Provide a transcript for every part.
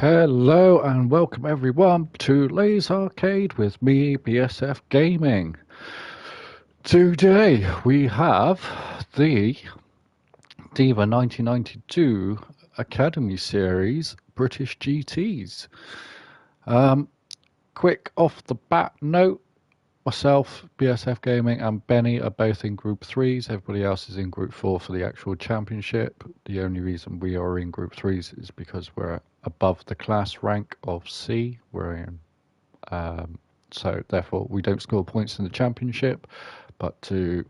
Hello and welcome everyone to LazArcade with me, BSF Gaming. Today we have the Deva1992 Academy Series British GTs. Quick off the bat note, myself, BSF Gaming and Benny are both in Group 3s. Everybody else is in Group 4 for the actual championship. The only reason we are in Group 3s is because we're above the class rank of C. We're in, so therefore we don't score points in the championship, but to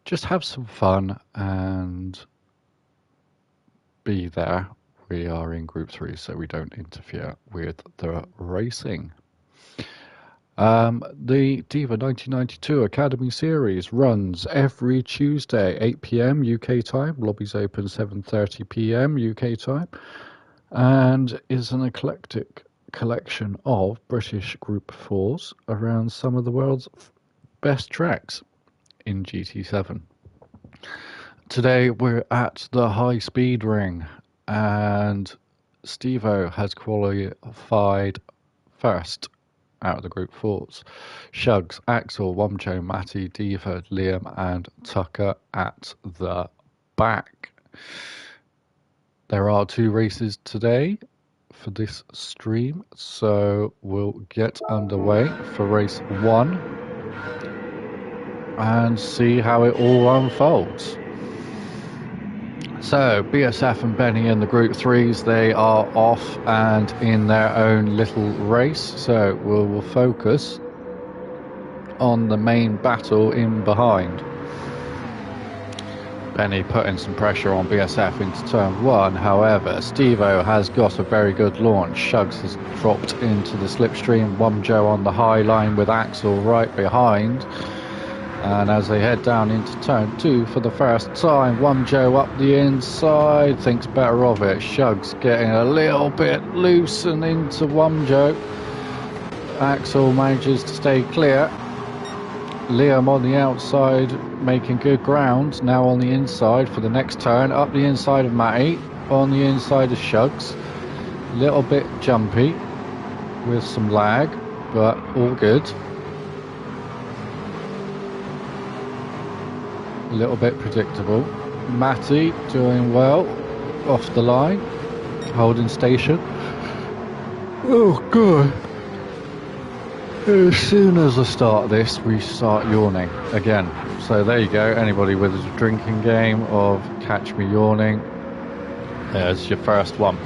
just have some fun and be there, we are in Group 3 so we don't interfere with the racing. The Deva1992 Academy Series runs every Tuesday, 8 p.m. UK time. Lobbies open 7:30 p.m. UK time, and is an eclectic collection of British Group 4s around some of the world's best tracks in GT7. Today we're at the High Speed Ring, and Stevo has qualified first out of the Group 4s. Shugs, Axel, Womjo, Matty, Deva, Liam and Tucker at the back. There are 2 races today for this stream, so we'll get underway for race 1 and see how it all unfolds. So, BSF and Benny in the Group 3s, they are off and in their own little race. So, we'll focus on the main battle in behind. Benny putting some pressure on BSF into turn 1. However, Stevo has got a very good launch. Shugs has dropped into the slipstream. Womjo on the high line with Axel right behind. And as they head down into turn 2 for the first time, Womjo up the inside, thinks better of it. Shugs getting a little bit loose and into Womjo. Axel manages to stay clear. Liam on the outside, making good ground. Now on the inside for the next turn. Up the inside of Matty, on the inside of Shugs. Little bit jumpy with some lag, but all good. A little bit predictable. Matty doing well off the line, holding station. Oh god. As soon as I start this, we start yawning again. So there you go. Anybody with a drinking game of Catch Me Yawning, there's your first one.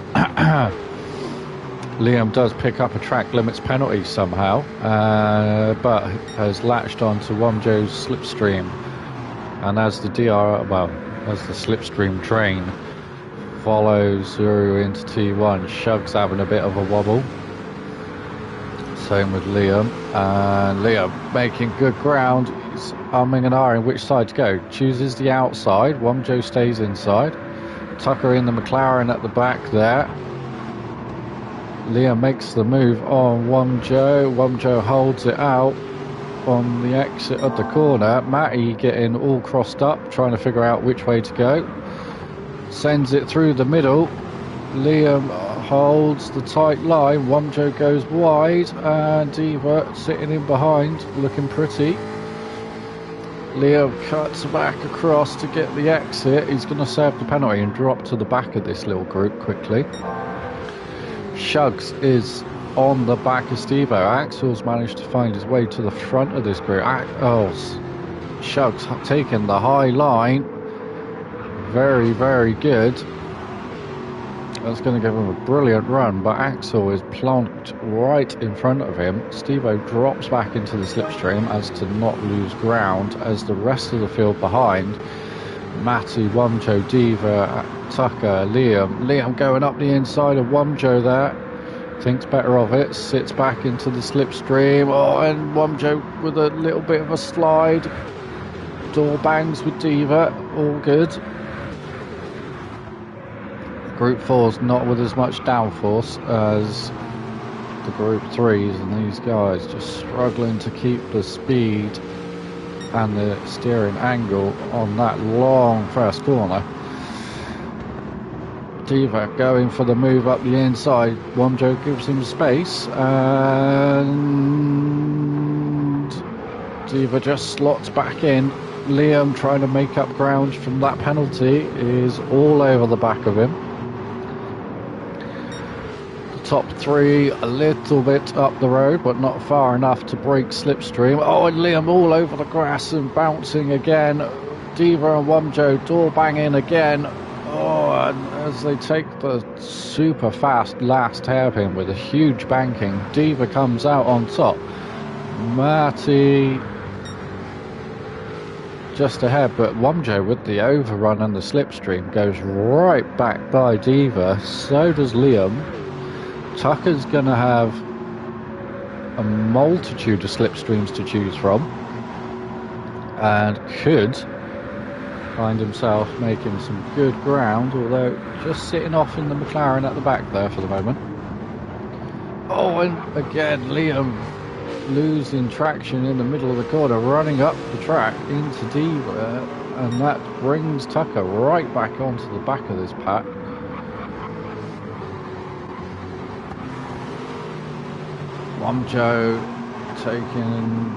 Liam does pick up a track limits penalty somehow, but has latched onto Womjo's slipstream. And as the as the slipstream train follows through into T1, Shug's having a bit of a wobble. Same with Liam. And Liam making good ground. He's umming and ahhing which side to go. Chooses the outside. Womjo stays inside. Tucker in the McLaren at the back there. Liam makes the move on Womjo. Womjo holds it out on the exit of the corner. Matty getting all crossed up, trying to figure out which way to go. Sends it through the middle. Liam holds the tight line. Womjo goes wide, and Deva sitting in behind, looking pretty. Liam cuts back across to get the exit. He's going to serve the penalty and drop to the back of this little group quickly. Shugs is on the back of Stevo. Axel's managed to find his way to the front of this group. Shugs taking the high line. Very, very good. That's going to give him a brilliant run, but Axel is plonked right in front of him. Stevo drops back into the slipstream as to not lose ground, as the rest of the field behind, Matty, Womjo, Deva, Tucker, Liam going up the inside of Womjo there. Thinks better of it, sits back into the slipstream. Oh, and Womjo with a little bit of a slide. Door bangs with Deva, all good. Group 4's not with as much downforce as the Group 3s, and these guys just struggling to keep the speed and the steering angle on that long first corner. Deva going for the move up the inside. Womjo gives him space, and Deva just slots back in. Liam, trying to make up ground from that penalty, is all over the back of him. The top three a little bit up the road, but not far enough to break slipstream. Oh, and Liam all over the grass and bouncing again. Deva and Womjo door banging again. Oh, and as they take the super fast last hairpin with a huge banking, Deva comes out on top. Matty just ahead, but Womjo with the overrun and the slipstream goes right back by Deva. So does Liam. Tucker's going to have a multitude of slipstreams to choose from, and could find himself making some good ground, although just sitting off in the McLaren at the back there for the moment. Oh, and again Liam losing traction in the middle of the corner, running up the track into Deva, and that brings Tucker right back onto the back of this pack. Womjo taking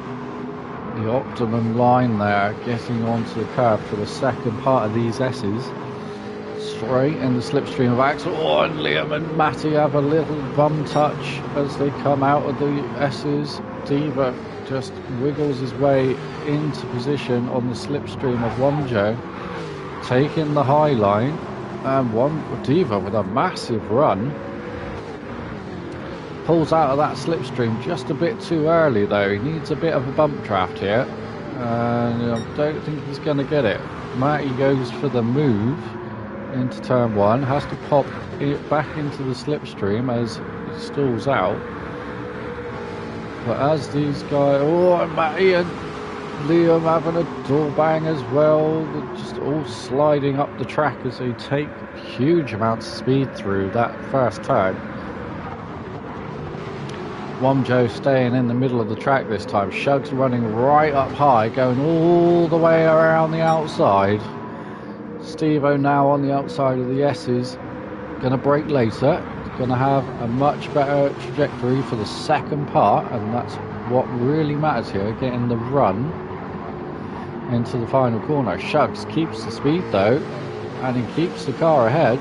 the optimum line there, getting onto the curb for the second part of these S's. Straight in the slipstream of Axel. Oh, and Liam and Matty have a little bum touch as they come out of the S's. Deva just wiggles his way into position on the slipstream of Womjo, taking the high line, and Deva with a massive run. Pulls out of that slipstream just a bit too early though. He needs a bit of a bump draft here, and I don't think he's going to get it. Matty goes for the move into turn one, has to pop it back into the slipstream as he stalls out. But as these guys, oh, and Matty and Liam having a door bang as well, they're just all sliding up the track as they take huge amounts of speed through that first turn. Womjo staying in the middle of the track this time. Shug's running right up high, going all the way around the outside. Steve-O now on the outside of the S's. Going to brake later. Going to have a much better trajectory for the second part, and that's what really matters here, getting the run into the final corner. Shugs keeps the speed though, and he keeps the car ahead,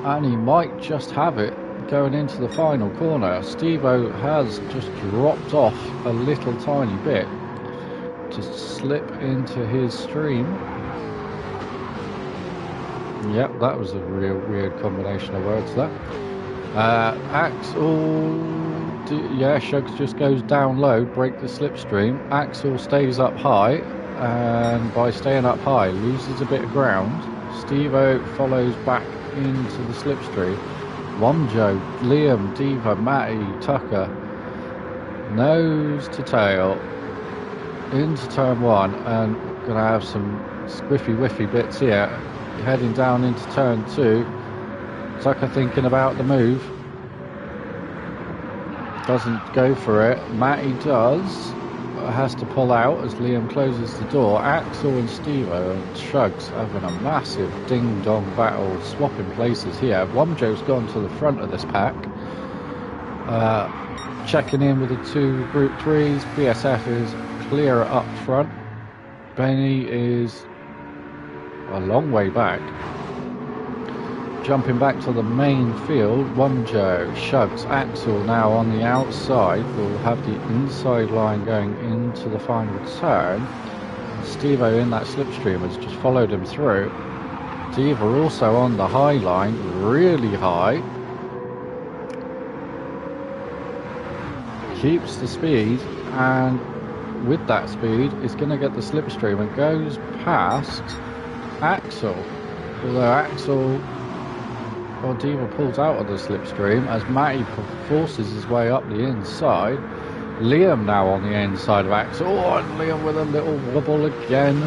and he might just have it going into the final corner. Steve-O has just dropped off a little tiny bit to slip into his stream. Yep, that was a real weird combination of words there. Axel, yeah, Shugs just goes down low, break the slipstream. Axel stays up high, and by staying up high loses a bit of ground. Steve-O follows back into the slipstream. Womjo, Liam, Deva, Matty, Tucker, nose to tail into turn one, and gonna have some squiffy whiffy bits here. Heading down into turn two. Tucker thinking about the move, doesn't go for it. Matty does, has to pull out as Liam closes the door. Axel and Steve-O and Shugs having a massive ding-dong battle, swapping places here. Womjo's gone to the front of this pack, checking in with the two Group 3s. BSF is clear up front. Benny is a long way back. Jumping back to the main field, Womjo, Shugs, Axel now on the outside. Will have the inside line going into the final turn. Steve-O in that slipstream has just followed him through. Deva also on the high line, really high. Keeps the speed, and with that speed is going to get the slipstream and goes past Axel. Although Axel or Deva pulls out of the slipstream as Matty forces his way up the inside. Liam now on the inside of Axel. Oh, and Liam with a little wobble again.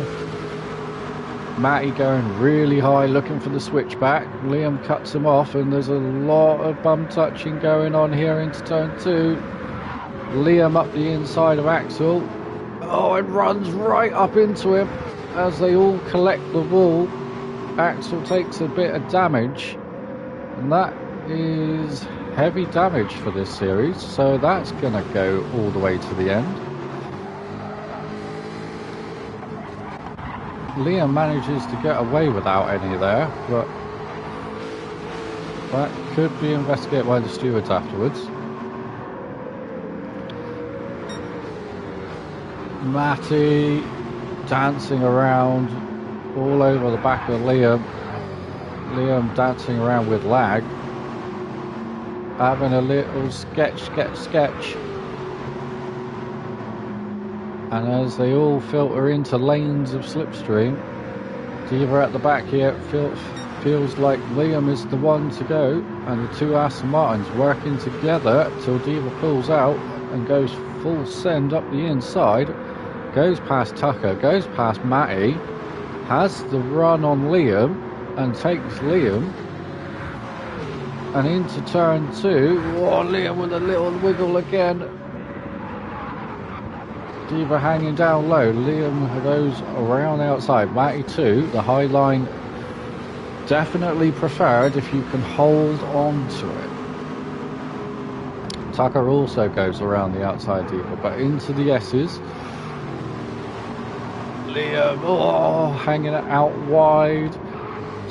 Matty going really high, looking for the switchback. Liam cuts him off, and there's a lot of bum touching going on here into turn two. Liam up the inside of Axel. Oh, and runs right up into him as they all collect the wall. Axel takes a bit of damage, and that is heavy damage for this series, so that's gonna go all the way to the end. Liam manages to get away without any there, but that could be investigated by the stewards afterwards. Matty dancing around all over the back of Liam. Liam dancing around with lag, having a little sketch. And as they all filter into lanes of Slipstream, Deva at the back here feels like Liam is the one to go, and the two Aston Martins working together till Deva pulls out and goes full send up the inside, goes past Tucker, goes past Matty, has the run on Liam and takes Liam, and into turn 2. Oh, Liam with a little wiggle again. Deva hanging down low. Liam goes around outside. Matty too. The high line definitely preferred if you can hold on to it. Tucker also goes around the outside Deva, but into the S's. Liam, hanging it out wide.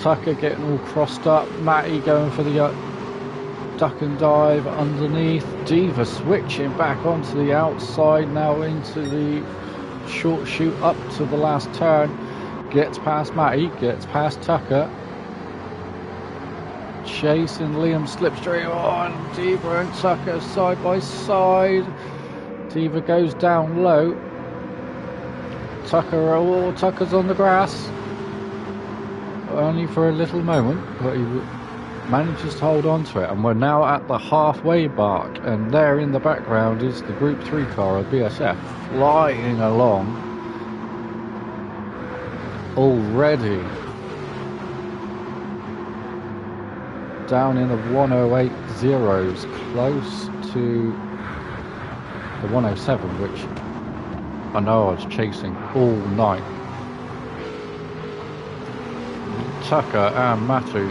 Tucker getting all crossed up. Matty going for the duck and dive underneath. Deva switching back onto the outside now into the short shoot up to the last turn. Gets past Matty, gets past Tucker. Chasing Liam Slipstream on. Deva and Tucker side by side. Deva goes down low. Tucker's on the grass. Only for a little moment, but he manages to hold on to it, and we're now at the halfway mark, and there in the background is the Group 3 car of BSF flying along already down in the 108.0s, close to the 107, which I know I was chasing all night. Tucker and Matty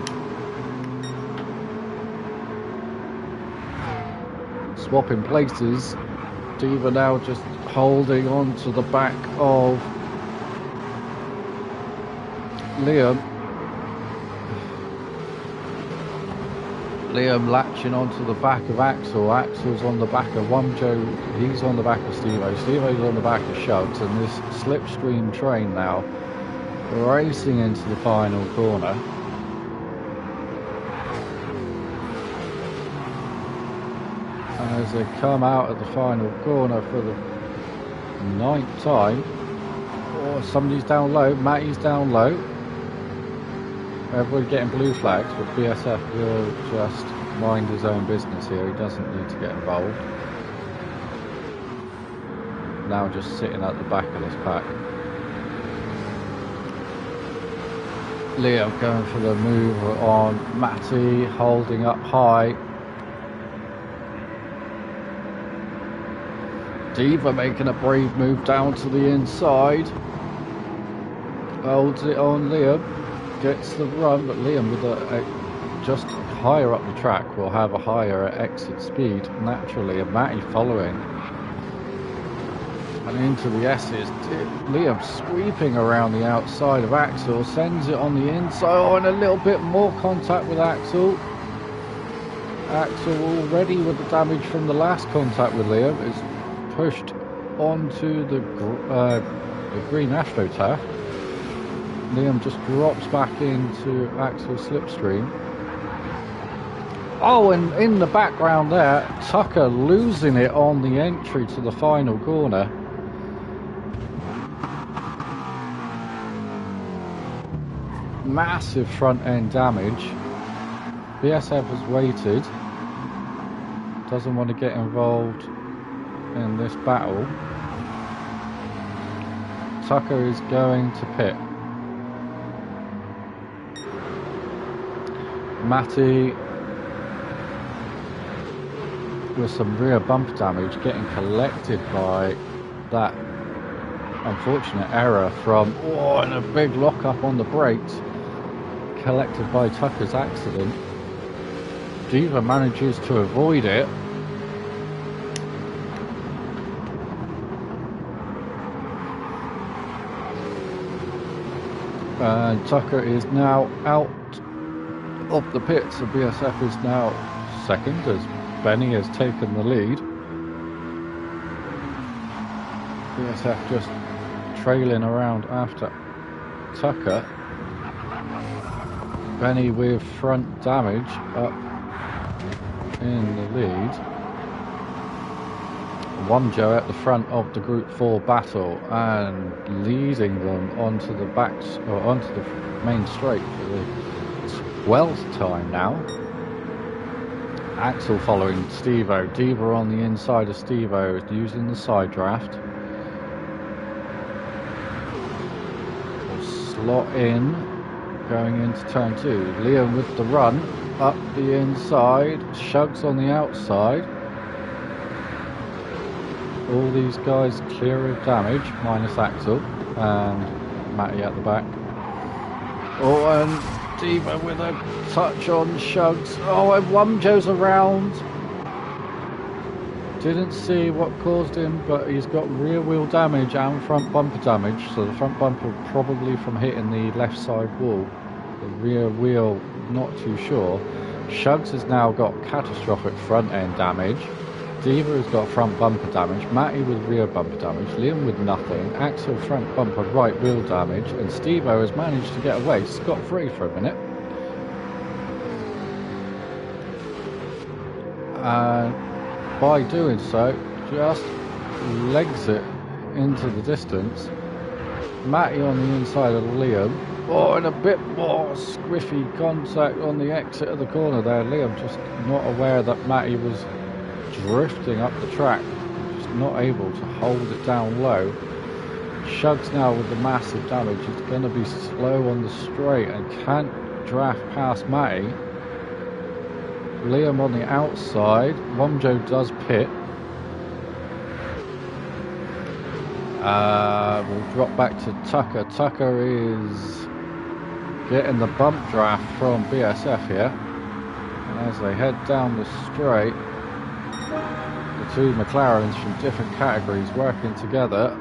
swapping places. Deva now just holding on to the back of Liam. Liam latching onto the back of Axel. Axel's on the back of Wumjo. He's on the back of Stevo. Stevo's on the back of Shugs, and this Slipstream train now racing into the final corner. And as they come out of the final corner for the 9th time, somebody's down low. Matty's down low. Everybody getting blue flags, but BSF will just mind his own business here. He doesn't need to get involved. Now just sitting at the back of this pack. Leo going for the move on Matty, holding up high. Deva making a brave move down to the inside. Holds it on Liam. Gets the run, but Liam with just higher up the track will have a higher exit speed naturally, and Matty following. And into the S's, Liam sweeping around the outside of Axel, sends it on the inside, and a little bit more contact with Axel. Axel already with the damage from the last contact with Liam is pushed onto the green AstroTurf. Liam just drops back into Axel's Slipstream. Oh, and in the background there, Tucker losing it on the entry to the final corner. Massive front end damage. BSF has waited. Doesn't want to get involved in this battle. Tucker is going to pit. Matty with some rear bumper damage getting collected by that unfortunate error from and a big lock up on the brakes. collected by Tucker's accident. Deva manages to avoid it. And Tucker is now out of the pits, and BSF is now second as Benny has taken the lead. BSF just trailing around after Tucker. Benny with front damage up in the lead. Wamjo at the front of the Group 4 battle and leading them onto the onto the main straight for the 12th time now. Axel following Stevo. Deva on the inside of Stevo using the side draft. Slot in, going into turn 2. Liam with the run up the inside. Shugs on the outside. All these guys clear of damage, minus Axel and Matty at the back. Oh, and Deva with a touch on Shugs. Oh, and Wamjo's around. Didn't see what caused him, but he's got rear wheel damage and front bumper damage. So the front bumper probably from hitting the left side wall. The rear wheel, not too sure. Shugs has now got catastrophic front end damage. Deva has got front bumper damage, Matty with rear bumper damage, Liam with nothing, Axel front bumper right wheel damage, and Stevo has managed to get away scot-free for a minute. And by doing so, just legs it into the distance. Matty on the inside of Liam. Oh, and a bit more squiffy contact on the exit of the corner there. Liam just not aware that Matty was drifting up the track, just not able to hold it down low. Shugs now with the massive damage. He's going to be slow on the straight and can't draft past Matty. Liam on the outside. Wamjo does pit. We'll drop back to Tucker. Tucker is getting the bump draft from BSF here. And as they head down the straight, the two McLarens from different categories working together.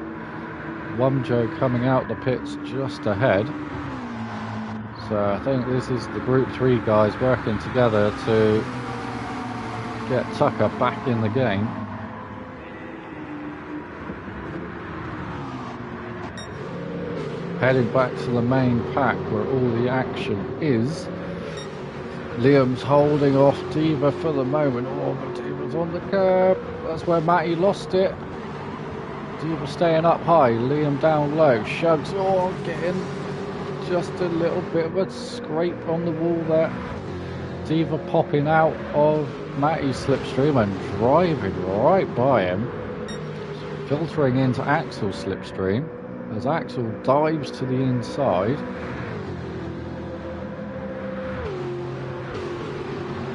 Wamjo coming out the pits just ahead. So I think this is the Group 3 guys working together to get Tucker back in the game. Heading back to the main pack where all the action is. Liam's holding off Deva for the moment. Oh, but Deva's on the curb. That's where Matty lost it. Deva staying up high. Liam down low. Shugs, oh, getting just a little bit of a scrape on the wall there. Deva popping out of Matty's slipstream and driving right by him. Filtering into Axel's slipstream as Axel dives to the inside.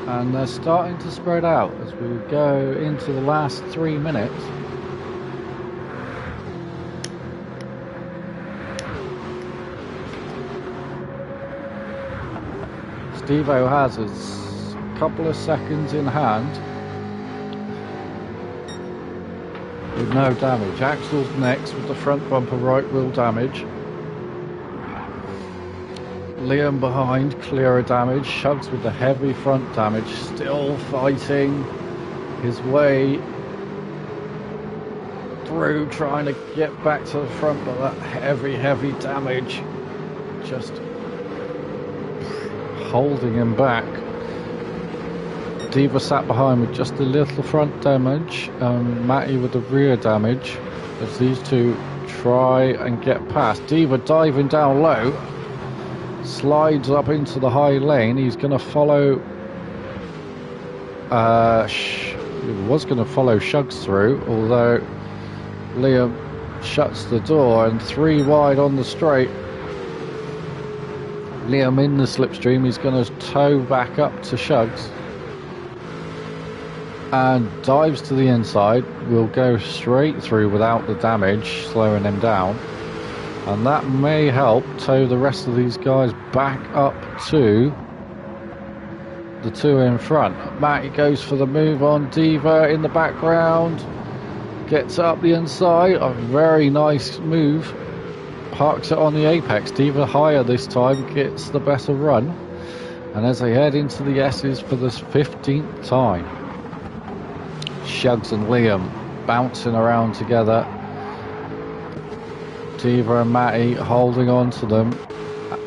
And they're starting to spread out as we go into the last 3 minutes. Stevo has a couple of seconds in hand with no damage. Axel's next with the front bumper right wheel damage. Liam behind, clearer damage. Shugs with the heavy front damage, still fighting his way through, trying to get back to the front, but that heavy damage just holding him back. Deva sat behind with just a little front damage, Matty with the rear damage as these two try and get past. Deva diving down low, slides up into the high lane. He's going to follow was going to follow Shugs through, although Liam shuts the door and 3 wide on the straight. Liam in the slipstream. He's going to tow back up to Shugs and dives to the inside. Will go straight through without the damage, slowing him down. And that may help tow the rest of these guys back up to the two in front. Matty goes for the move on. Deva in the background. Gets up the inside. A very nice move. Parks it on the apex. Deva higher this time. Gets the better run. And as they head into the S's for the 15th time. Shugs and Liam bouncing around together. Deva and Matty holding on to them.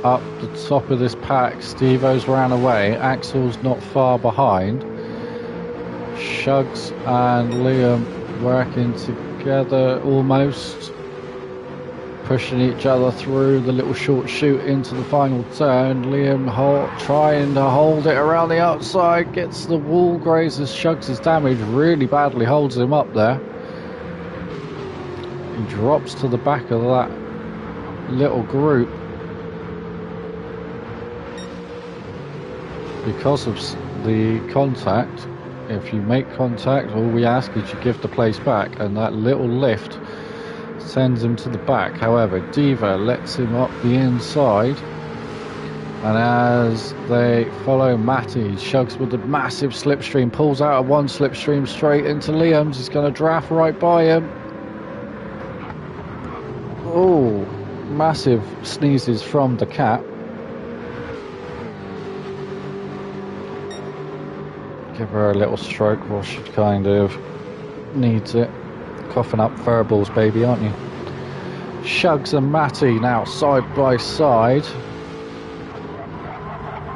Up the top of this pack, Stevo's ran away. Axel's not far behind. Shugs and Liam working together almost. Pushing each other through the little short shoot into the final turn. Liam trying to hold it around the outside. Gets the wall, grazes Shugs' is damaged really badly, holds him up there. He drops to the back of that little group. Because of the contact, if you make contact, all we ask is you give the place back, and that little lift sends him to the back. However, Deva lets him up the inside, and as they follow Matty, Shugs with a massive slipstream, pulls out of one slipstream straight into Liam's. He's going to draft right by him. Oh, massive sneezes from the cat. Give her a little stroke while she kind of needs it. Coughing up furballs, baby, aren't you? Shugs and Matty now side by side.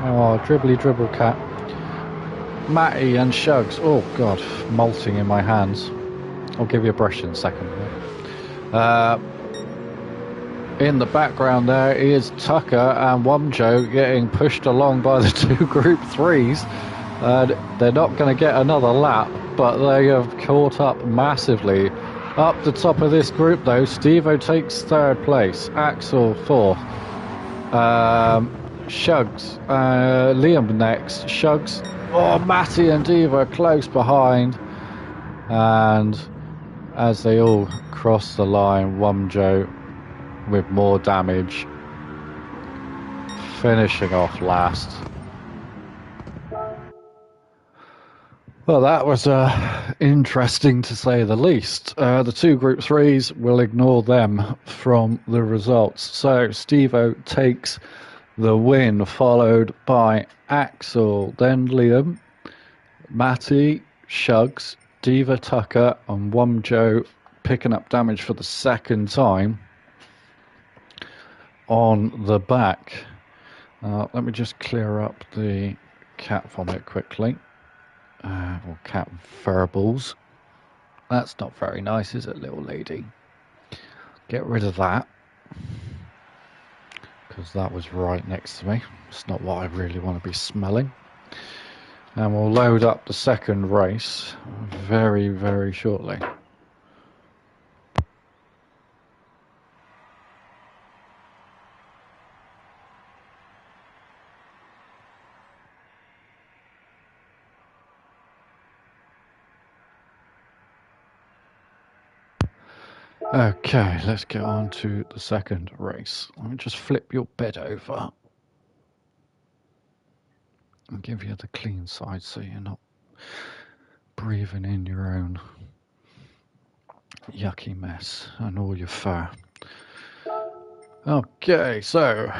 Oh, dribbly dribble cat. Matty and Shugs. Oh, God, molting in my hands. I'll give you a brush in a second. In the background there is Tucker and Wumjo getting pushed along by the two Group 3s. They're not going to get another lap, but they have caught up massively. Up the top of this group, though, Stevo takes third place, Axel fourth, Shugs, Liam next, Shugs, oh, Matty and Deva close behind, and as they all cross the line, Wumjo with more damage, finishing off last. Well, that was interesting to say the least. The two Group 3s, will ignore them from the results. So Stevo takes the win, followed by Axel, then Liam, Matty, Shugs, Deva, Tucker, and Wumjo picking up damage for the second time on the back. Let me just clear up the cat vomit quickly. Or cat furballs. That's not very nice, is it, little lady? Get rid of that, because that was right next to me. It's not what I really want to be smelling. And we'll load up the second race very, very shortly. Okay, let's get on to the second race. Let me just flip your bed over and give you the clean side so you're not breathing in your own yucky mess and all your fur. Okay, so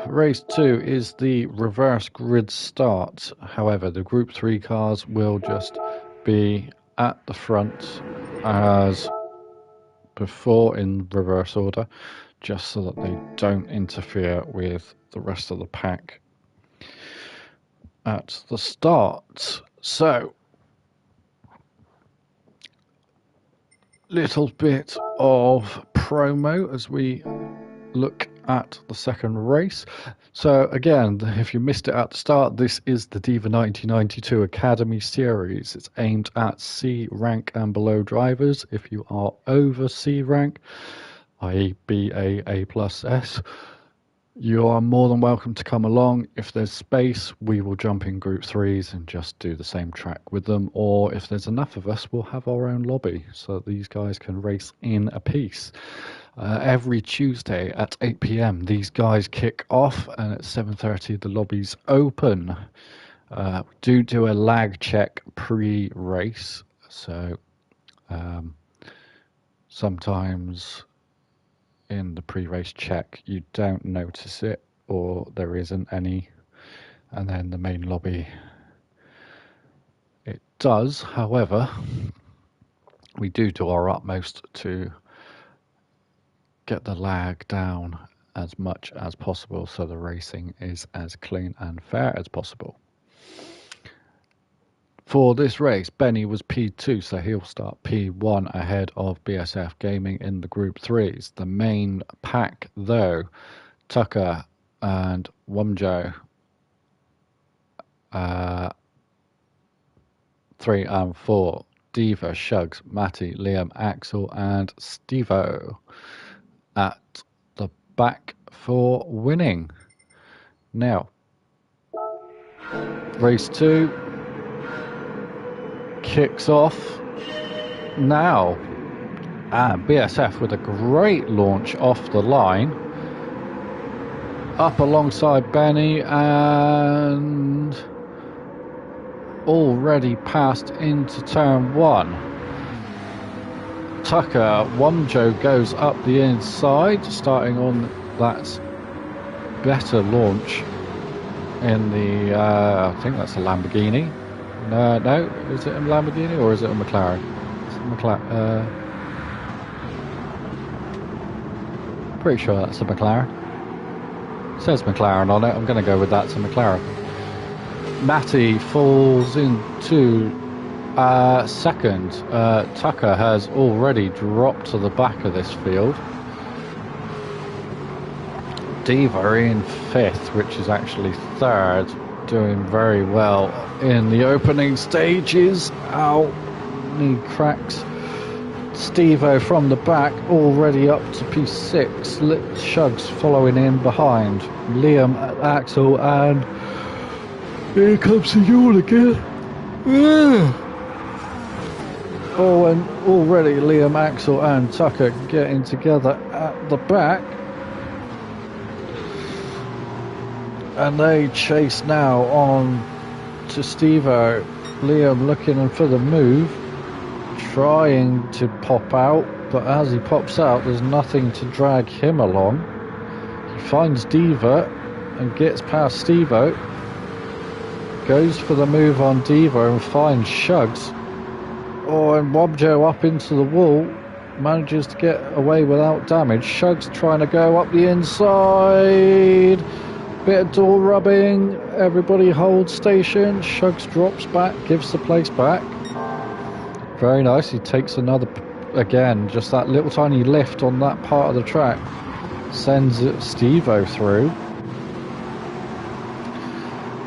race 2 is the reverse grid start. However, the Group 3 cars will just be at the front as before in reverse order, just so that they don't interfere with the rest of the pack at the start. So, little bit of promo as we look at the second race. So again, if you missed it at the start, this is the Deva1992 Academy Series. It's aimed at C rank and below drivers. If you are over C rank, i.e. B, A plus S, You are more than welcome to come along. If there's space, we will jump in group threes and just do the same track with them. Or if there's enough of us, we'll have our own lobby so that these guys can race in a piece. Every Tuesday at 8 p.m. these guys kick off, and at 7:30 the lobby's open. We do a lag check pre-race, so sometimes in the pre-race check you don't notice it, or there isn't any, and then the main lobby it does. However, we do our utmost to get the lag down as much as possible so the racing is as clean and fair as possible. For this race, Benny was P2, so he'll start P1 ahead of BSF Gaming in the Group 3s. The main pack, though, Tucker and Wumjo, 3 and 4, Diva, Shugs, Matty, Liam, Axel, and Stevo at the back for winning. Now, race 2 kicks off now, and BSF with a great launch off the line, up alongside Benny, and already passed into turn 1. Tucker, Wumjo goes up the inside, starting on that better launch in the, I think that's a Lamborghini. No, is it a Lamborghini or is it a McLaren? It's a McLaren. Pretty sure that's a McLaren. It says McLaren on it. I'm going to go with that's a McLaren. Matty falls into second. Tucker has already dropped to the back of this field. Diva in 5th, which is actually 3rd. Doing very well in the opening stages. Ow, knee cracks. Stevo from the back, already up to P6. Shugs following in behind. Liam, Axel, and here comes the yawn again. Oh, and already Liam, Axel, and Tucker getting together at the back. And they chase now on to Stevo. Liam looking for the move, trying to pop out, but as he pops out, there's nothing to drag him along. He finds Diva and gets past Stevo. Goes for the move on Diva and finds Shugs. Oh, and Wumjo up into the wall. Manages to get away without damage. Shugs trying to go up the inside. Bit of door rubbing, everybody holds station. Shugs drops back, gives the place back. Very nice, he takes another, again, just that little tiny lift on that part of the track. Sends Stevo through.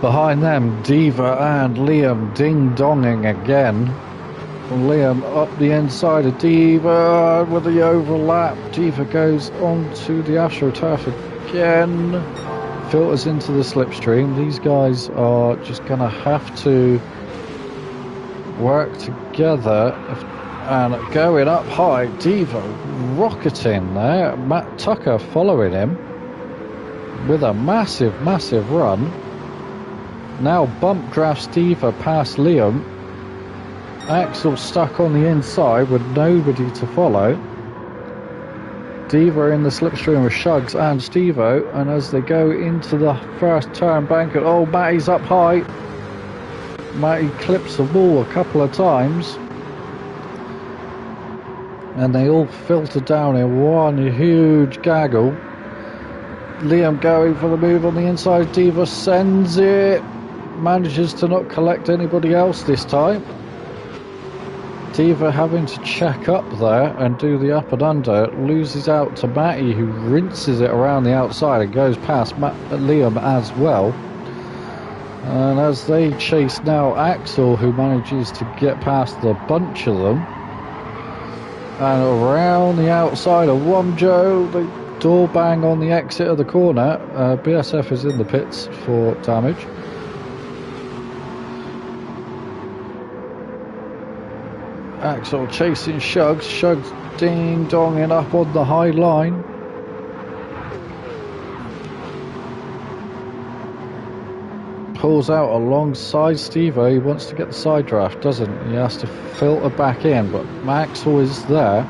Behind them, Diva and Liam ding-donging again. Liam up the inside of Diva with the overlap. Diva goes onto the AstroTurf again. Filters into the slipstream. These guys are just going to have to work together and going up high. Diva rocketing there. Matt Tucker following him with a massive run. Now bump drafts Diva past Liam. Axel stuck on the inside with nobody to follow. Diva in the slipstream with Shugs and Stevo, and as they go into the first turn bank, oh, Matty's up high. Matty clips the wall a couple of times, and they all filter down in one huge gaggle. Liam going for the move on the inside. Diva sends it, manages to not collect anybody else this time. Diva having to check up there and do the up and under, loses out to Matty, who rinses it around the outside and goes past Liam as well. And as they chase now Axel, who manages to get past the bunch of them, and around the outside of Wumjo, they door bang on the exit of the corner. BSF is in the pits for damage. Axel chasing Shugs. Shugs ding-donging up on the high line. Pulls out alongside Steve-O. He wants to get the side draft, doesn't he? He has to filter back in, but Axel is there.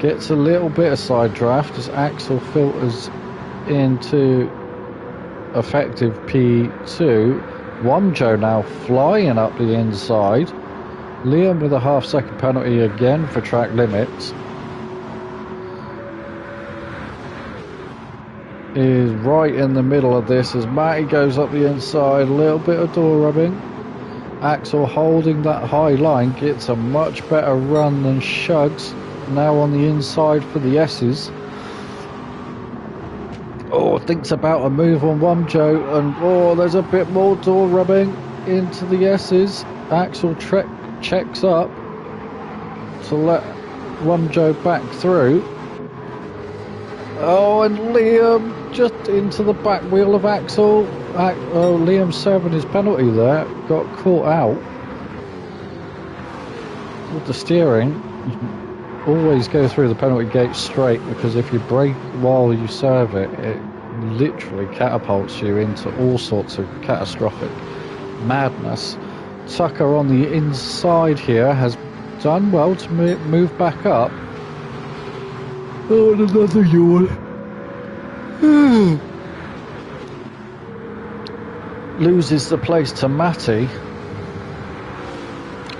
Gets a little bit of side draft as Axel filters into effective P2. Wamjo now flying up the inside. Liam with a half-second penalty again for track limits. Is right in the middle of this as Matty goes up the inside, a little bit of door rubbing. Axel holding that high line, gets a much better run than Shugs, now on the inside for the S's. Oh, thinks about a move on Wamjo, and oh, there's a bit more door rubbing into the S's. Axel checks up to let Wamjo back through. Oh, and Liam just into the back wheel of Axel. Oh, Liam serving his penalty there. Got caught out with the steering. Always go through the penalty gate straight, because if you brake while you serve it, it literally catapults you into all sorts of catastrophic madness. Tucker on the inside here has done well to move back up. Oh, and another yawn. Loses the place to Matty.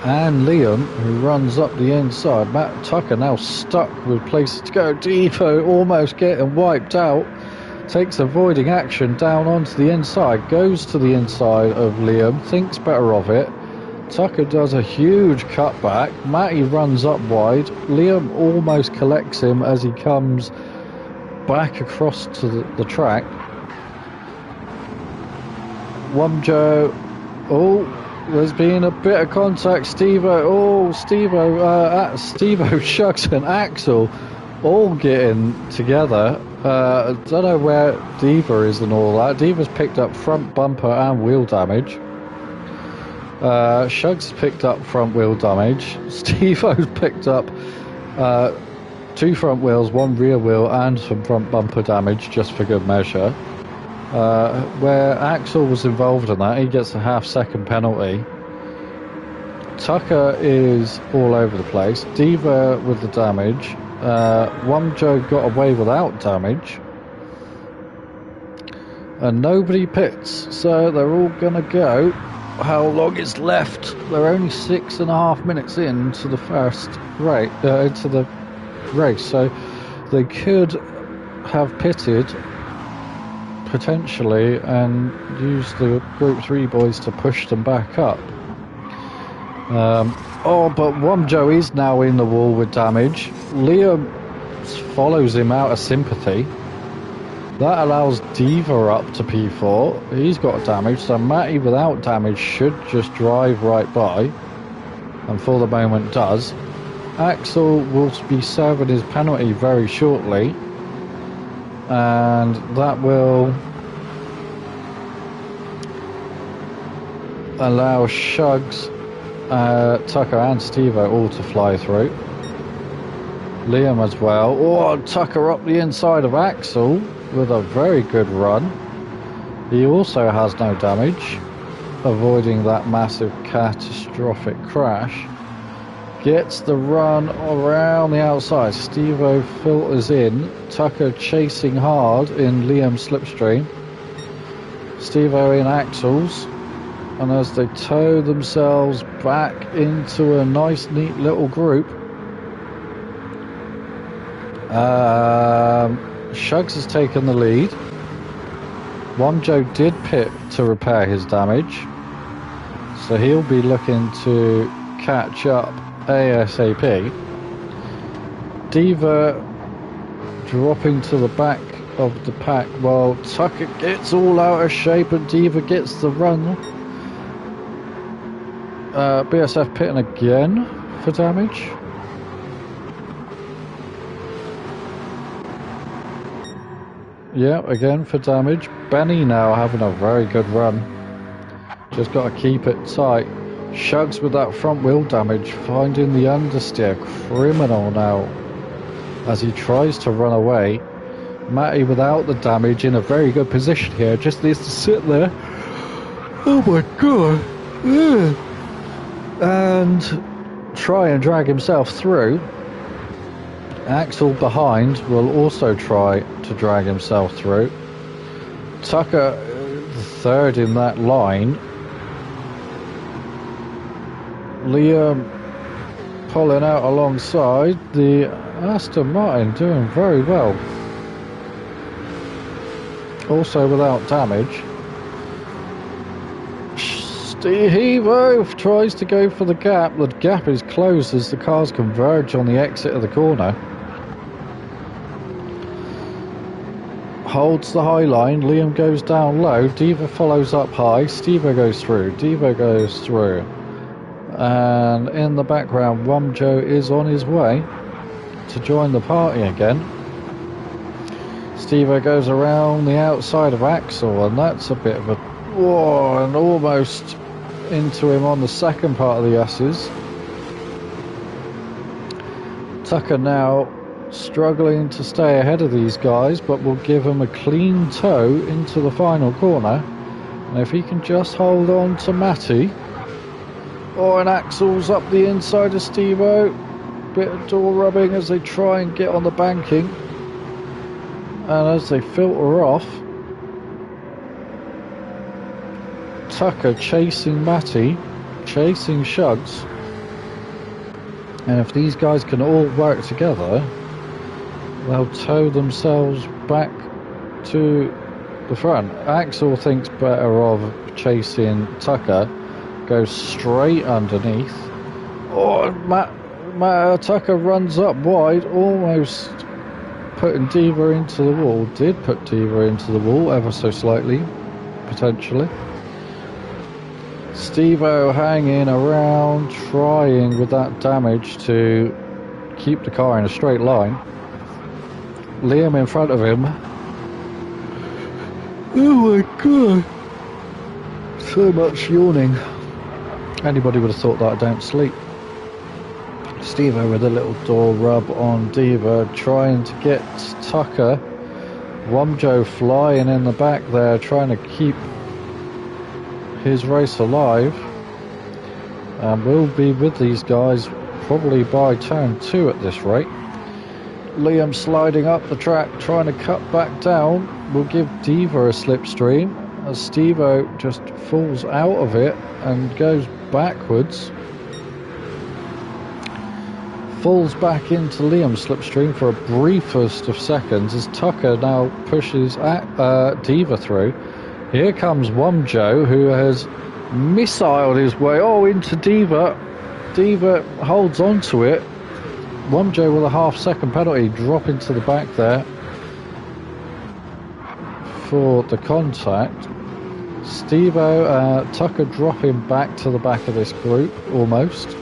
And Liam, who runs up the inside. Matt Tucker now stuck with places to go. Devo almost getting wiped out. Takes avoiding action down onto the inside. Goes to the inside of Liam. Thinks better of it. Tucker does a huge cutback. Matty runs up wide. Liam almost collects him as he comes back across to the track. Wamjo. Oh, there's been a bit of contact. Steve-O. Oh, Steve-O, Shugs and Axel all getting together. I don't know where Diva is and all that. Diva's picked up front bumper and wheel damage. Shugs picked up front wheel damage. Steve-O's picked up 2 front wheels, 1 rear wheel, and some front bumper damage, just for good measure. Where Axel was involved in that, he gets a half-second penalty. Tucker is all over the place. Diva with the damage. Wamjo got away without damage. And nobody pits, so they're all gonna go. How long is left? They're only 6.5 minutes into the first into the race, so they could have pitted potentially and use the Group 3 boys to push them back up. Oh, but Wamjo is now in the wall with damage. Liam follows him out of sympathy. That allows Diva up to P4. He's got damage, so Matty without damage should just drive right by, and for the moment does. Axel will be serving his penalty very shortly, and that will allow Shugs, Tucker and Steve-O all to fly through. Liam as well. Oh, Tucker up the inside of Axel with a very good run. He also has no damage, avoiding that massive catastrophic crash. Gets the run around the outside. Steve-O filters in. Tucker chasing hard in Liam's slipstream. Steve-O in Axel's. And as they tow themselves back into a nice, neat little group, Shugs has taken the lead. Wamjo did pit to repair his damage, so he'll be looking to catch up ASAP. Diva dropping to the back of the pack while Tucker gets all out of shape and Diva gets the run. BSF pitting again for damage. Yeah, again for damage. Benny now having a very good run. Just got to keep it tight. Shugs with that front wheel damage, finding the understeer. Criminal now as he tries to run away. Matty without the damage in a very good position here. Just needs to sit there. Oh my god. And try and drag himself through. Axel behind will also try to drag himself through. Tucker third in that line. Liam pulling out alongside. The Aston Martin doing very well. Also without damage. Steve tries to go for the gap. The gap is closed as the cars converge on the exit of the corner. Holds the high line. Liam goes down low. Deva follows up high. Steve goes through. Deva goes through. And in the background, Wumjo is on his way to join the party again. Steve goes around the outside of Axel, and that's a bit of a... Whoa, and almost into him on the second part of the S's. Tucker now struggling to stay ahead of these guys, but will give him a clean tow into the final corner. And if he can just hold on to Matty. Oh, and Axel's up the inside of Steve-O. Bit of door rubbing as they try and get on the banking. And as they filter off, Tucker chasing Matty, chasing Shugs. And if these guys can all work together, they'll tow themselves back to the front. Axel thinks better of chasing Tucker, goes straight underneath. Oh, Tucker runs up wide, almost putting Deva into the wall. Did put Deva into the wall ever so slightly, potentially. Steve-O hanging around, trying with that damage to keep the car in a straight line. Liam in front of him. Oh my god. So much yawning. Anybody would have thought that I don't sleep. Steve-O with a little door rub on Deva, trying to get Tucker. Wumjo flying in the back there, trying to keep his race alive. And we'll be with these guys probably by turn 2 at this rate. Liam sliding up the track, trying to cut back down. Will give Deva a slipstream as Steve-O just falls out of it and goes backwards. Falls back into Liam's slipstream for a briefest of seconds as Tucker now pushes Deva through. Here comes Wumjo, who has missiled his way into Deva. Deva holds on to it. Wumjo with a half-second penalty, dropping to the back there for the contact. Steve-O, Tucker dropping back to the back of this group, almost.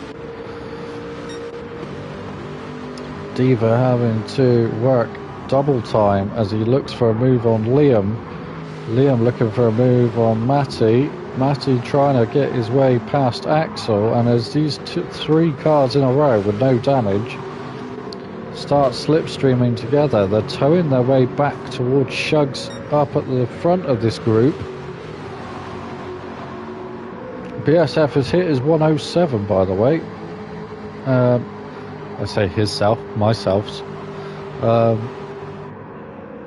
Deva having to work double time as he looks for a move on Liam. Liam looking for a move on Matty. Matty trying to get his way past Axel, and as these 3 cars in a row with no damage start slipstreaming together, they're towing their way back towards Shugs up at the front of this group. BSF has hit his 107, by the way. I say myself's.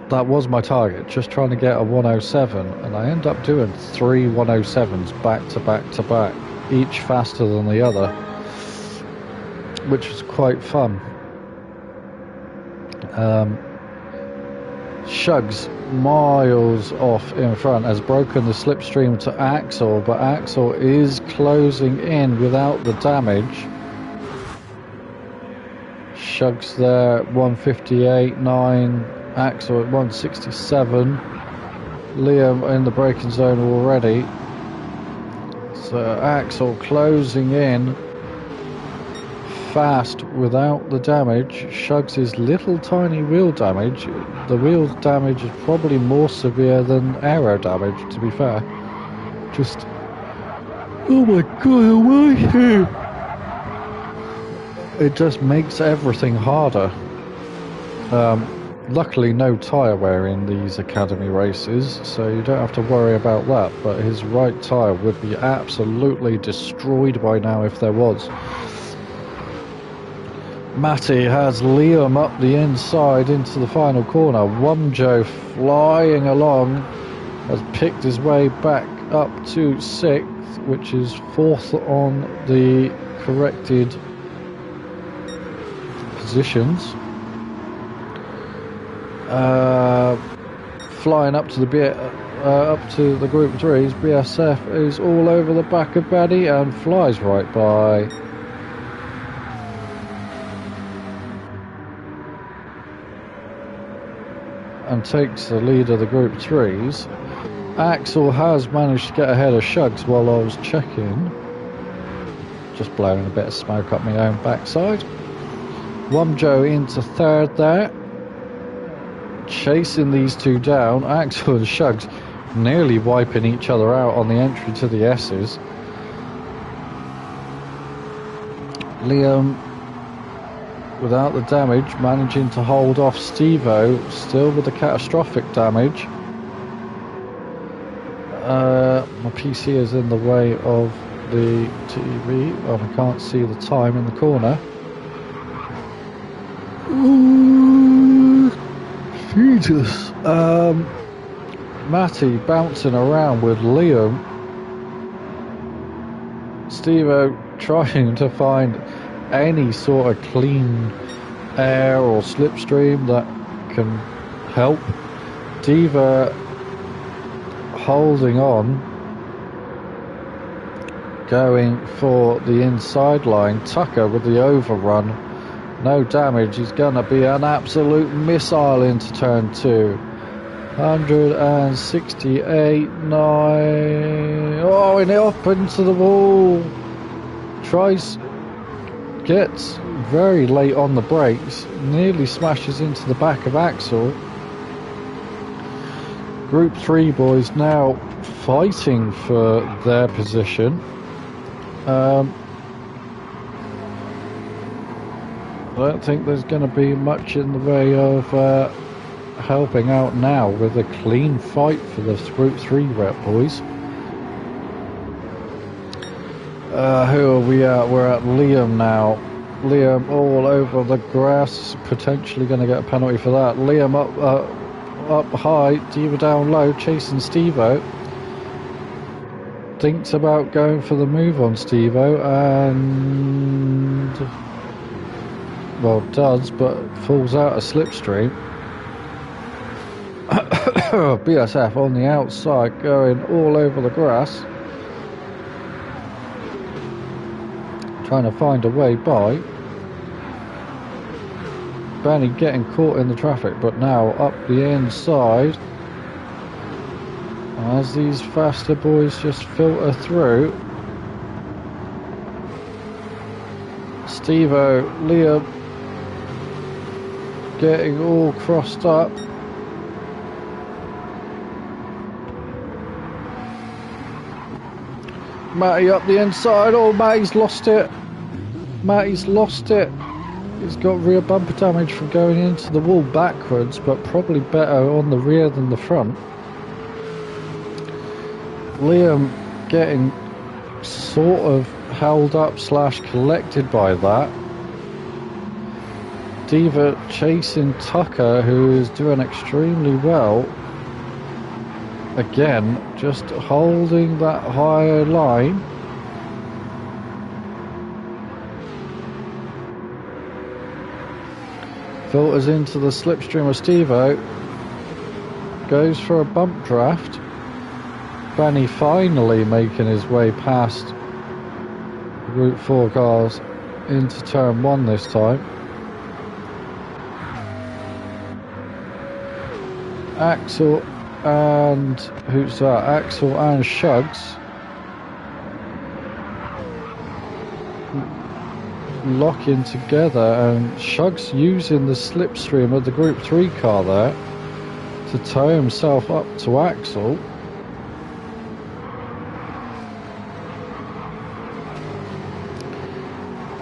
That was my target, just trying to get a 107, and I end up doing 3 107s back to back to back, each faster than the other, which was quite fun. Shugs miles off in front has broken the slipstream to Axel, but Axel is closing in without the damage. Shugs there, 158.9. Axel at 167. Liam in the braking zone already. So Axel closing in fast without the damage. Shugs' little tiny wheel damage. The wheel damage is probably more severe than aero damage, to be fair. Just, oh my god, it just makes everything harder. Luckily no tyre wear in these academy races, so you don't have to worry about that, but his right tyre would be absolutely destroyed by now if there was. Matty has Liam up the inside into the final corner. Wumjo flying along has picked his way back up to 6th, which is 4th on the corrected positions. Flying up to the group 3s, BSF is all over the back of Benny and flies right by. And takes the lead of the group 3s. Axel has managed to get ahead of Shugs while I was checking. Just blowing a bit of smoke up my own backside. Wumjo into 3rd there. Chasing these two down. Axel and Shugs nearly wiping each other out on the entry to the S's. Liam, without the damage, managing to hold off Stevo, still with the catastrophic damage. My PC is in the way of the TV. Well, I can't see the time in the corner. Ooh, Jesus. Matty bouncing around with Liam. Stevo trying to find any sort of clean air or slipstream that can help. Diva holding on, going for the inside line. Tucker with the overrun, no damage. He's gonna be an absolute missile into turn 2. 168.9. Oh, and up into the wall. Gets very late on the brakes, nearly smashes into the back of Axel. Group 3 boys now fighting for their position. I don't think there's going to be much in the way of helping out now with a clean fight for the Group 3 rep boys. Who are we at? We're at Liam now. Liam all over the grass, potentially going to get a penalty for that. Liam up high, Diva down low, chasing Stevo. Thinks about going for the move on Stevo, and well, does, but falls out of slipstream. BSF on the outside, going all over the grass, trying to find a way by. Benny getting caught in the traffic, but now up the inside as these faster boys just filter through. Stevo, Liam getting all crossed up. Matty up the inside. Oh, Matty's lost it. Matty's lost it. He's got rear bumper damage from going into the wall backwards, but probably better on the rear than the front. Liam getting sort of held up / collected by that. Diva chasing Tucker, who is doing extremely well. Again, just holding that higher line. Filters into the slipstream of Stevo. Goes for a bump draft. Benny finally making his way past Group 4 cars into turn 1 this time. Axel and who's that? Axel and Shugs locking together, and Shug's using the slipstream of the Group 3 car there to tow himself up to Axel.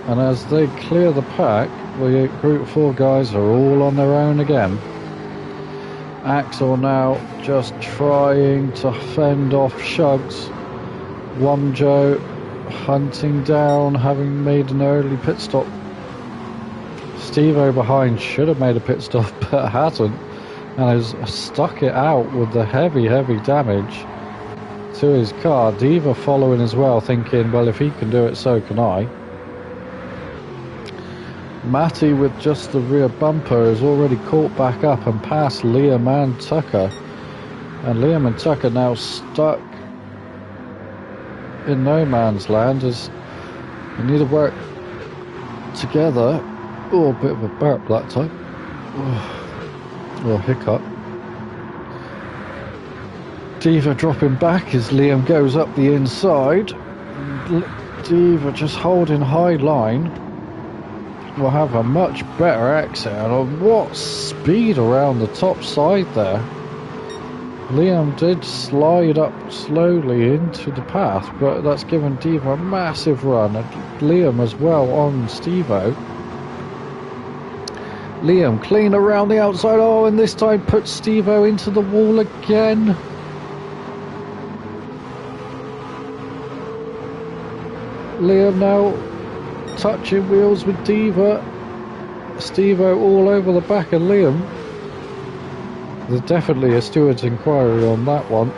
And as they clear the pack, the Group 4 guys are all on their own again. Axel now just trying to fend off Shugs. Womjo hunting down, having made an early pit stop. Steve-O behind should have made a pit stop, but hasn't, and has stuck it out with the heavy damage to his car. Diva following as well, thinking, well, if he can do it, so can I. Matty with just the rear bumper is already caught back up and passed Liam and Tucker. And Liam and Tucker now stuck in no man's land as they need to work together. Oh, a bit of a burp that time. Or hiccup. Diva dropping back as Liam goes up the inside. Diva just holding high line. Will have a much better exit, and what speed around the top side there. Liam did slide up slowly into the path, but that's given Diva a massive run, and Liam as well on Steve-O. Liam clean around the outside, oh, and this time puts Steve-O into the wall again. Liam now touching wheels with Diva. Steve-O all over the back of Liam. There's definitely a steward's inquiry on that one.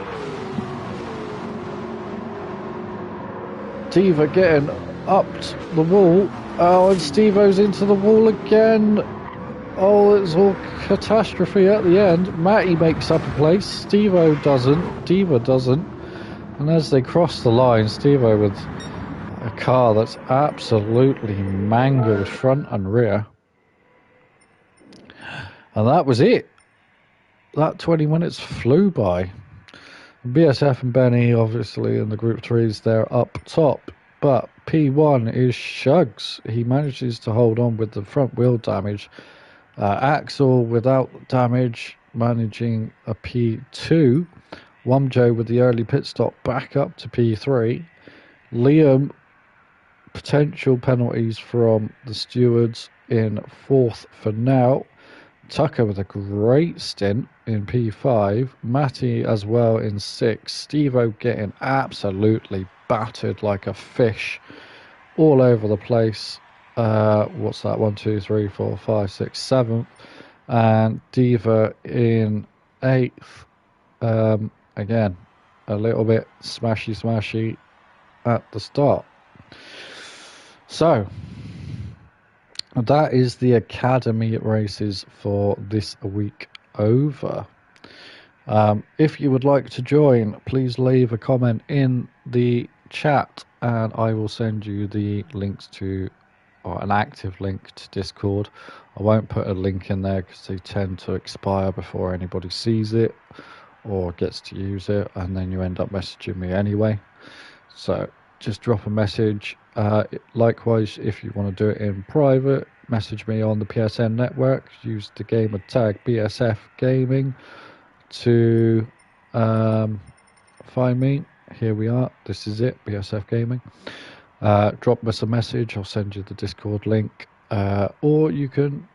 Diva getting up the wall. Oh, and Steve-O's into the wall again. Oh, it's all catastrophe at the end. Matty makes up a place. Steve-O doesn't. Diva doesn't. And as they cross the line, Steve-O with a car that's absolutely mangled front and rear. And that was it. That 20 minutes flew by. BSF and Benny, obviously, in the Group 3s, they're up top. But P1 is Shugs. He manages to hold on with the front wheel damage. Axel, without damage, managing a P2. Womjo with the early pit stop back up to P3. Liam, potential penalties from the stewards in 4th for now. Tucker with a great stint in P5. Matty as well in 6. Steve-O getting absolutely battered like a fish all over the place. What's that? 1, 2, 3, 4, 5, 6, 7th. And Diva in 8th. Again, a little bit smashy at the start. So, that is the Academy races for this week over. If you would like to join, please leave a comment in the chat and I will send you the links to, or an active link to Discord. I won't put a link in there because they tend to expire before anybody sees it or gets to use it, and then you end up messaging me anyway. So just drop a message. Likewise, if you want to do it in private, message me on the PSN network. Use the gamer tag BSF Gaming to find me. Here we are. This is it, BSF Gaming. Drop us a message. I'll send you the Discord link. Or you can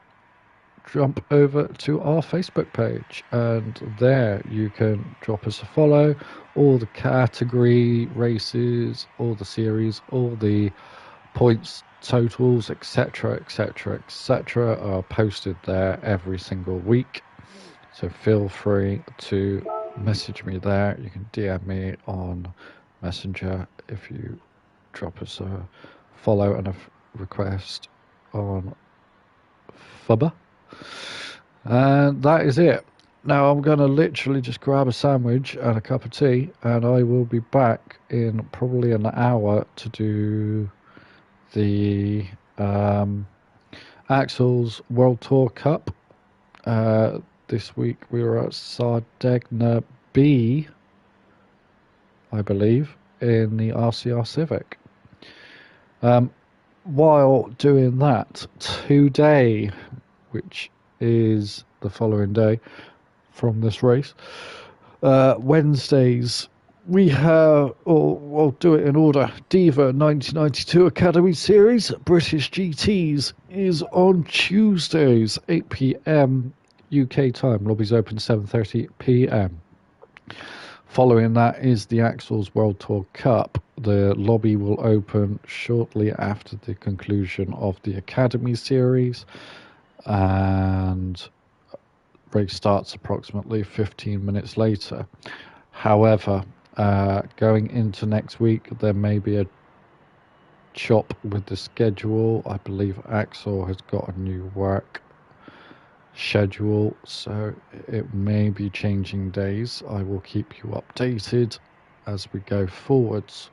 jump over to our Facebook page, and there you can drop us a follow. All the category races, all the series, all the points totals, etc, are posted there every single week, so feel free to message me there. You can DM me on Messenger if you drop us a follow and a request on Fubba. And that is it. Now I'm going to literally just grab a sandwich and a cup of tea, and I will be back in probably an hour to do the Axel's World Tour Cup. This week we were at Sardegna B, I believe, in the RCR Civic. while doing that, today, which is the following day from this race, Wednesdays, we have, or we'll do it in order, Deva1992 Academy Series, British GTs, is on Tuesdays, 8 p.m. UK time. Lobbies open 7:30 p.m. Following that is the Axles World Tour Cup. The lobby will open shortly after the conclusion of the Academy Series, and race starts approximately 15 minutes later. However, going into next week, there may be a chop with the schedule. I believe Axel has got a new work schedule, so it may be changing days. I will keep you updated as we go forwards.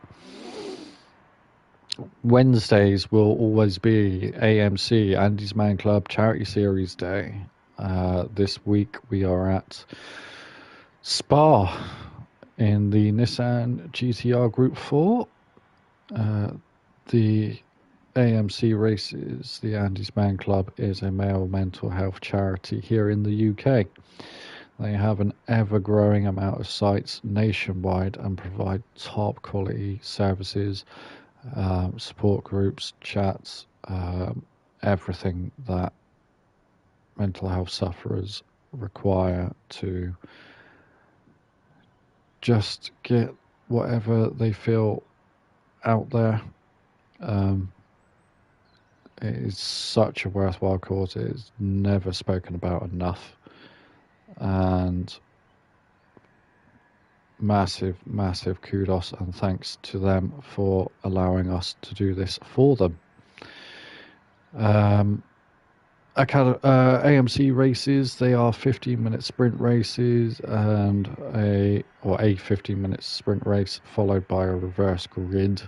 Wednesdays will always be AMC, Andy's Man Club Charity Series Day. This week we are at Spa in the Nissan GTR Group 4. The AMC races, the Andy's Man Club, is a male mental health charity here in the UK. They have an ever-growing amount of sites nationwide and provide top quality services, support groups, chats, everything that mental health sufferers require to just get whatever they feel out there. It is such a worthwhile cause. It is never spoken about enough, and massive kudos and thanks to them for allowing us to do this for them. AMC races, they are 15-minute sprint races and a 15-minute sprint race followed by a reverse grid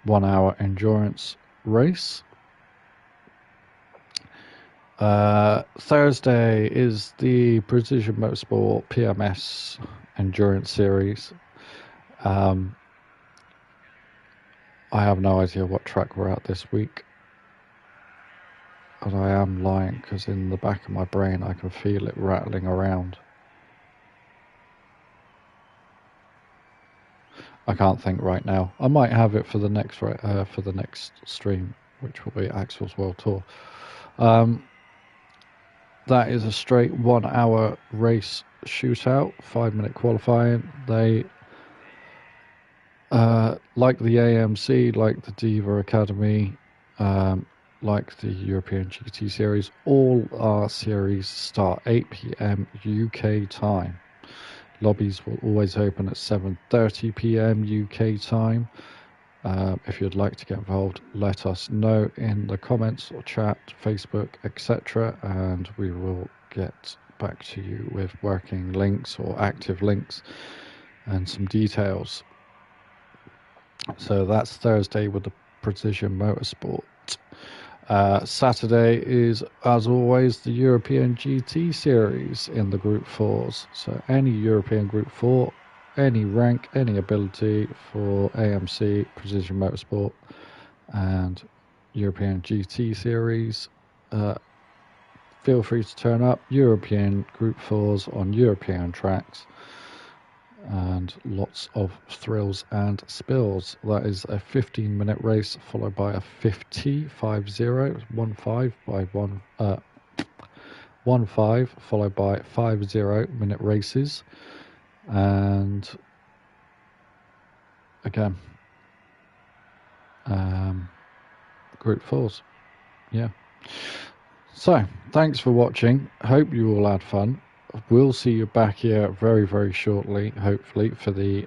1-hour endurance race. Thursday is the Precision Motorsport PMS Endurance Series. I have no idea what track we're at this week, and I am lying because in the back of my brain I can feel it rattling around. I can't think right now. I might have it for the next stream, which will be Axel's World Tour. That is a straight 1-hour race shootout, 5-minute qualifying. They, like the AMC, like the Deva Academy, like the European GT Series, all our series start 8 p.m. UK time. Lobbies will always open at 7:30 p.m. UK time. If you'd like to get involved, let us know in the comments or chat, Facebook, etc., and we will get back to you with working links or active links and some details. So that's Thursday with the Precision Motorsport. Saturday is, as always, the European GT Series in the Group 4s. So any European Group 4, any rank, any ability for AMC, Precision Motorsport, and European GT Series. Feel free to turn up. European Group 4s on European tracks, and lots of thrills and spills. That is a 15-minute race followed by a 15 followed by 50-minute races, and again Group 4s. Yeah. So thanks for watching. Hope you all had fun. We'll see you back here very, very shortly, hopefully, for the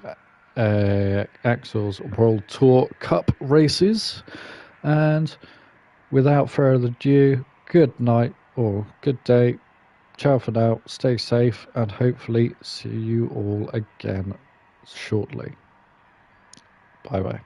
Axel's World Tour Cup races. And without further ado, good night or good day. Ciao for now. Stay safe, and hopefully see you all again shortly. Bye bye.